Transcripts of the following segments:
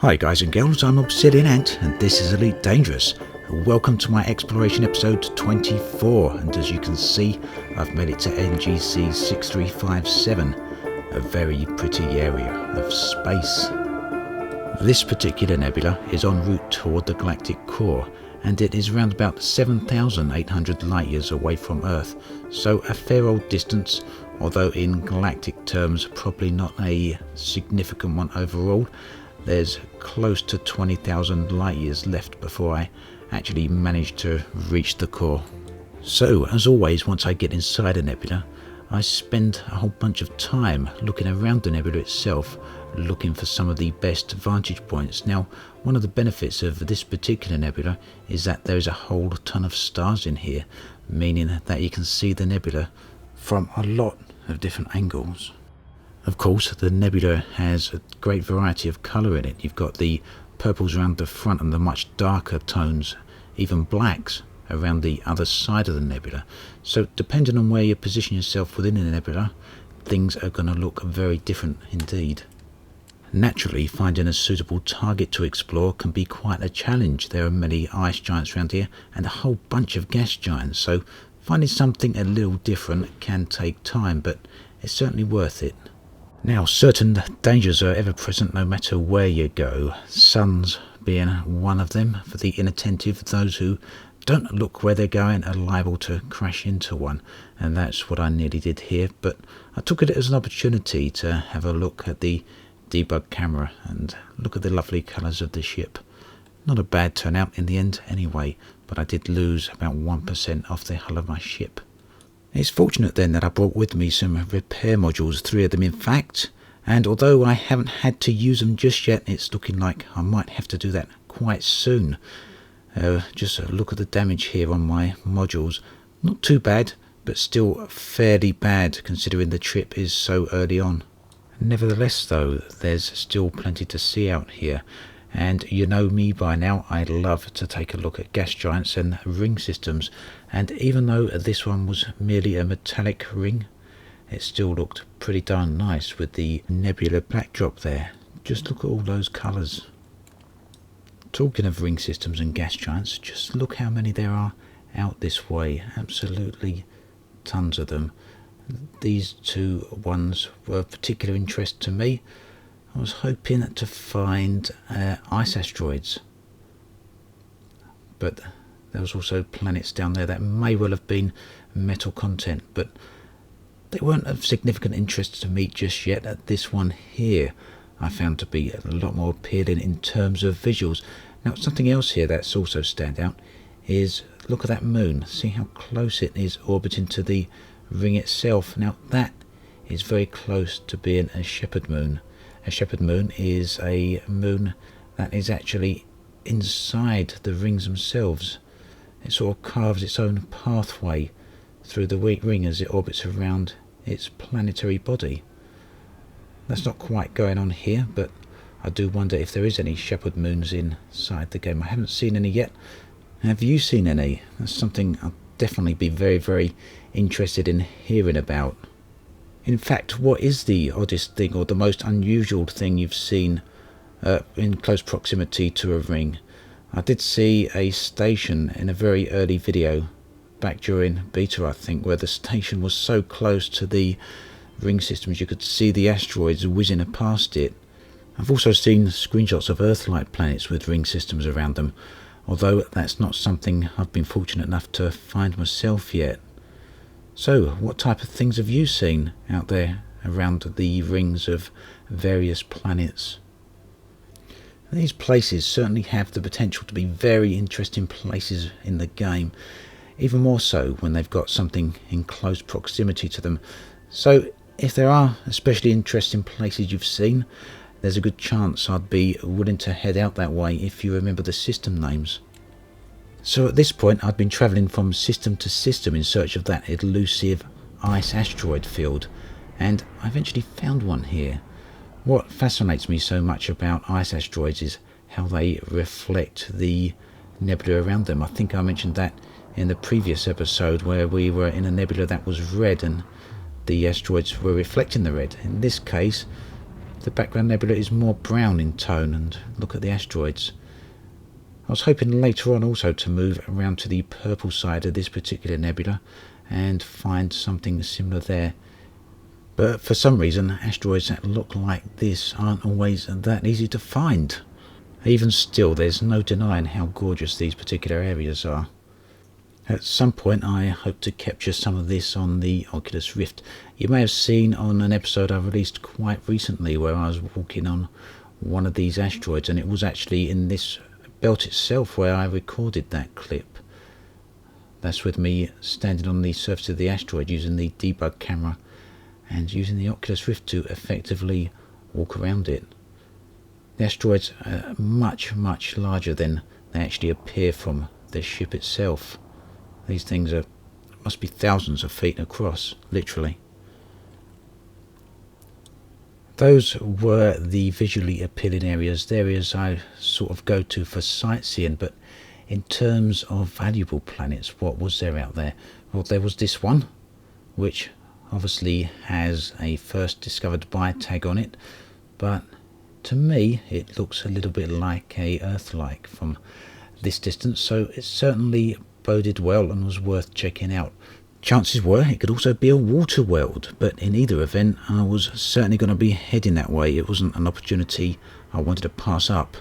Hi guys and girls, I'm Obsidian Ant and this is Elite Dangerous. Welcome to my exploration episode 24, and as you can see I've made it to NGC 6357, a very pretty area of space. This particular nebula is en route toward the galactic core, and it is around about 7,800 light years away from Earth, so a fair old distance, although in galactic terms probably not a significant one overall. There's close to 20,000 light years left before I actually manage to reach the core. So, as always, once I get inside a nebula, I spend a whole bunch of time looking around the nebula itself, looking for some of the best vantage points. Now, one of the benefits of this particular nebula is that there's a whole ton of stars in here, meaning that you can see the nebula from a lot of different angles. Of course, the nebula has a great variety of colour in it. You've got the purples around the front and the much darker tones, even blacks, around the other side of the nebula. So depending on where you position yourself within the nebula, things are going to look very different indeed. Naturally, finding a suitable target to explore can be quite a challenge. There are many ice giants around here and a whole bunch of gas giants, so finding something a little different can take time, but it's certainly worth it. Now, certain dangers are ever present no matter where you go, suns being one of them. For the inattentive, those who don't look where they're going are liable to crash into one, and that's what I nearly did here, but I took it as an opportunity to have a look at the debug camera and look at the lovely colours of the ship. Not a bad turnout in the end anyway, but I did lose about 1% off the hull of my ship. It's fortunate then that I brought with me some repair modules, 3 of them in fact, and although I haven't had to use them just yet, it's looking like I might have to do that quite soon. Just a look at the damage here on my modules. Not too bad, but still fairly bad considering the trip is so early on. Nevertheless though, there's still plenty to see out here, and you know me by now, I love to take a look at gas giants and ring systems, and even though this one was merely a metallic ring, it still looked pretty darn nice with the nebula backdrop there. Just look at all those colours. Talking of ring systems and gas giants, just look how many there are out this way. Absolutely tons of them. These two ones were of particular interest to me. I was hoping to find ice asteroids, but there was also planets down there that may well have been metal content, but they weren't of significant interest to me just yet. This one here I found to be a lot more appealing in terms of visuals. Now, something else here that's also stand out is look at that moon. See how close it is orbiting to the ring itself. Now that is very close to being a shepherd moon. A shepherd moon is a moon that is actually inside the rings themselves. It sort of carves its own pathway through the ring as it orbits around its planetary body. That's not quite going on here, but I do wonder if there is any shepherd moons inside the game. I haven't seen any yet. Have you seen any? That's something I'll definitely be very, very interested in hearing about. In fact, what is the oddest thing or the most unusual thing you've seen in close proximity to a ring? I did see a station in a very early video, back during beta I think, where the station was so close to the ring systems you could see the asteroids whizzing past it. I've also seen screenshots of Earth-like planets with ring systems around them, although that's not something I've been fortunate enough to find myself yet. So, what type of things have you seen out there around the rings of various planets? These places certainly have the potential to be very interesting places in the game, even more so when they've got something in close proximity to them. So, if there are especially interesting places you've seen, there's a good chance I'd be willing to head out that way if you remember the system names. So at this point I'd been travelling from system to system in search of that elusive ice asteroid field, and I eventually found one here. What fascinates me so much about ice asteroids is how they reflect the nebula around them. I think I mentioned that in the previous episode where we were in a nebula that was red and the asteroids were reflecting the red. In this case The background nebula is more brown in tone, and look at the asteroids. I was hoping later on also to move around to the purple side of this particular nebula and find something similar there. But for some reason, asteroids that look like this aren't always that easy to find. Even still, there's no denying how gorgeous these particular areas are. At some point I hope to capture some of this on the Oculus Rift. You may have seen on an episode I released quite recently where I was walking on one of these asteroids, and it was actually in this belt itself where I recorded that clip. That's with me standing on the surface of the asteroid using the debug camera and using the Oculus Rift to effectively walk around it. The asteroids are much larger than they actually appear from the ship itself. These things must be thousands of feet across, literally. Those were the visually appealing areas, the areas I sort of go to for sightseeing, but in terms of valuable planets, what was there out there? Well, there was this one, which obviously has a first discovered by tag on it, but to me it looks a little bit like a Earth-like from this distance, so it certainly boded well and was worth checking out. Chances were it could also be a water world, but in either event I was certainly going to be heading that way. It wasn't an opportunity I wanted to pass up.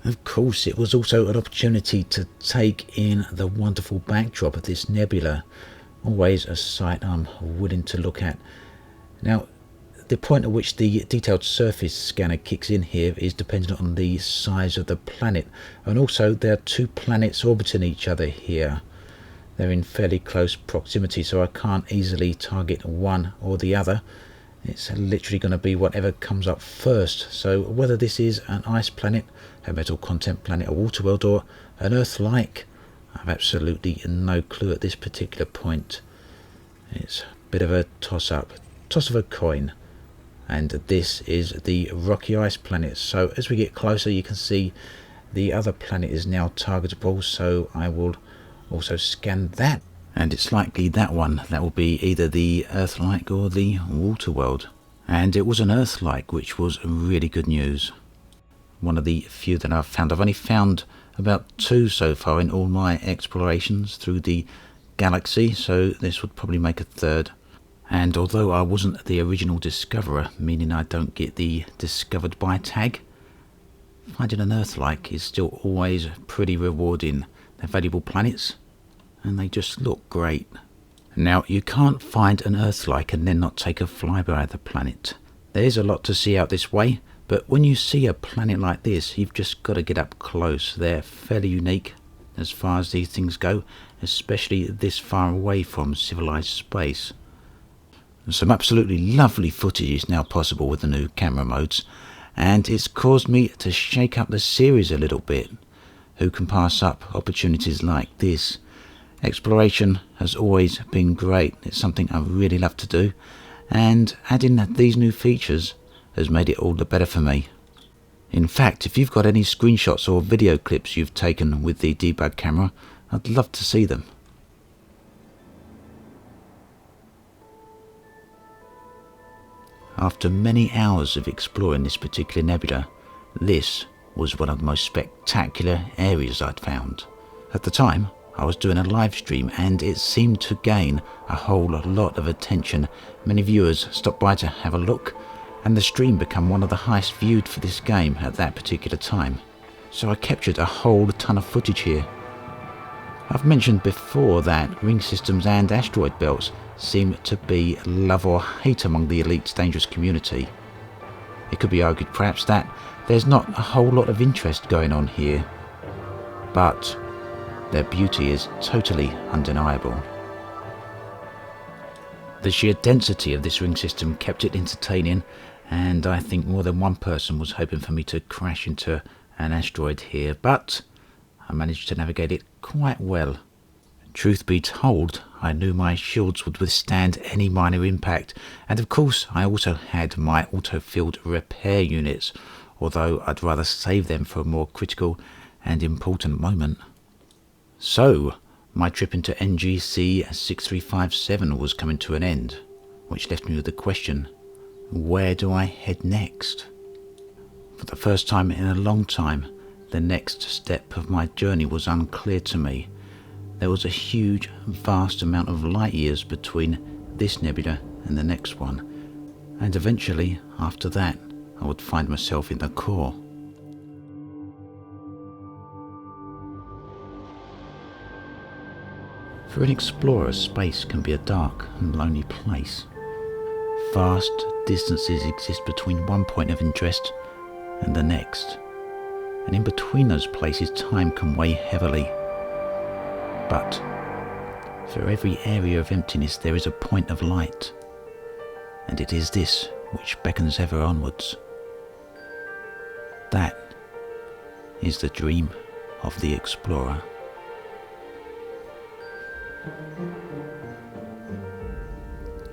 Of course, it was also an opportunity to take in the wonderful backdrop of this nebula. Always a sight I'm willing to look at. Now, the point at which the detailed surface scanner kicks in here is dependent on the size of the planet, and also there are two planets orbiting each other here. They're in fairly close proximity, so I can't easily target one or the other. It's literally going to be whatever comes up first. So whether this is an ice planet, a metal content planet, a water world, or an Earth-like, I've absolutely no clue at this particular point. It's a bit of a toss-up, toss of a coin. And this is the rocky ice planet. So as we get closer, you can see the other planet is now targetable, so I will also scan that. And it's likely that one that will be either the Earth-like or the water world. And it was an Earth-like, which was really good news. One of the few that I've found. I've only found about 2 so far in all my explorations through the galaxy, so this would probably make a 3rd. And although I wasn't the original discoverer, meaning I don't get the discovered by tag, finding an Earth-like is still always pretty rewarding. They're valuable planets, and they just look great. Now, you can't find an Earth-like and then not take a flyby of the planet. There's a lot to see out this way, but when you see a planet like this, you've just got to get up close. They're fairly unique as far as these things go, especially this far away from civilized space. Some absolutely lovely footage is now possible with the new camera modes, and it's caused me to shake up the series a little bit. Who can pass up opportunities like this? Exploration has always been great. It's something I really love to do, and adding these new features has made it all the better for me. In fact, if you've got any screenshots or video clips you've taken with the debug camera, I'd love to see them. After many hours of exploring this particular nebula, this was one of the most spectacular areas I'd found. At the time, I was doing a live stream and it seemed to gain a whole lot of attention. Many viewers stopped by to have a look, and the stream became one of the highest viewed for this game at that particular time. So I captured a whole ton of footage here. I've mentioned before that ring systems and asteroid belts seem to be love or hate among the elite's dangerous community. It could be argued perhaps that there's not a whole lot of interest going on here, but their beauty is totally undeniable. The sheer density of this ring system kept it entertaining, and I think more than one person was hoping for me to crash into an asteroid here, but I managed to navigate it quite well. Truth be told, I knew my shields would withstand any minor impact, and of course I also had my auto-field repair units, although I'd rather save them for a more critical and important moment. So, my trip into NGC 6357 was coming to an end, which left me with the question, Where do I head next? For the first time in a long time, the next step of my journey was unclear to me. There was a huge, vast amount of light years between this nebula and the next one, and eventually, after that, I would find myself in the core. For an explorer, space can be a dark and lonely place. Vast distances exist between one point of interest and the next, and in between those places time can weigh heavily. But for every area of emptiness there is a point of light, and it is this which beckons ever onwards. That is the dream of the explorer.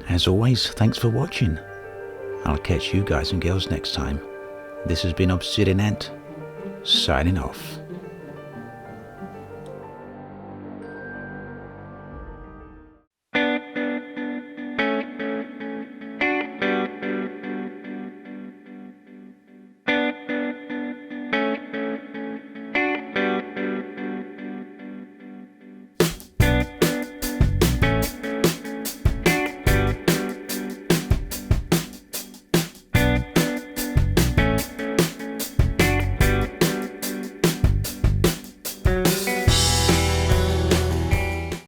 As always, thanks for watching. I'll catch you guys and girls next time. This has been Obsidian Ant, signing off.